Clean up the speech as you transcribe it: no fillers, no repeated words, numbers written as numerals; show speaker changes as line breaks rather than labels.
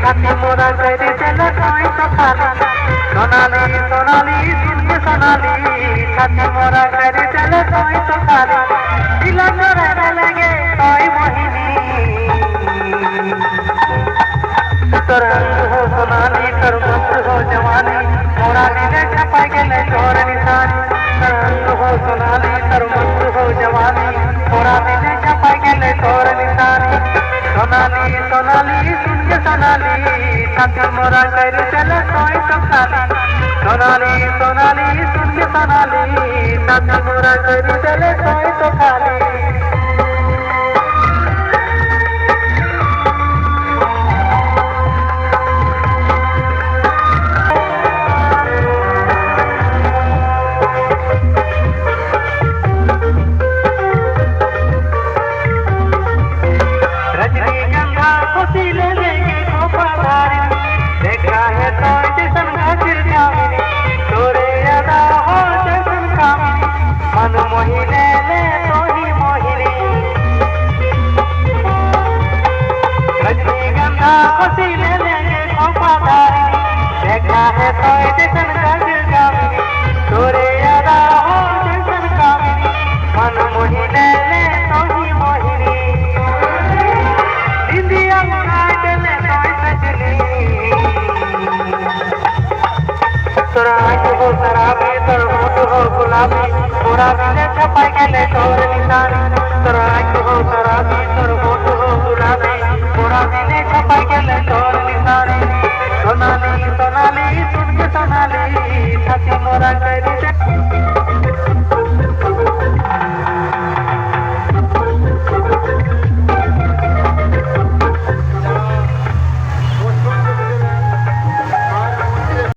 छाती मोरा कर चल कोई तो खाली सोनाली सोनाली सुन के सोनाली छाती मोरा कर चल कोई तो खाली दिल मोरा लगे कोई मोहिनी तोर हो सोनाली तोर मस्त हो जवानी मोरा दिले छपा गेले तोर निशानी तोर हो सोनाली तोर मस्त हो जवानी मोरा दिले छपा गेले तोर निशानी सोनाली सोनाली सुन के सोनाली छाती मोरा कर चल कोई तो खाली सोनाली सोनाली सुन के सोनाली छाती मोरा कर चल कोई तो खाली देखा है तो जैसन गजगामी तोरे यादा हो जैसन कामिनी मन मोही ले ले तोही मोहिनी निंदिया काट ले तोय सजनी तोरा आँख हो शराबी तोर होठ हो गुलाबी मोरा दिले छपा गेले तोर निशानी तोरा आँख हो शराबी तोर होठ हो गुलाबी मोरा दिले छपा गेले तोर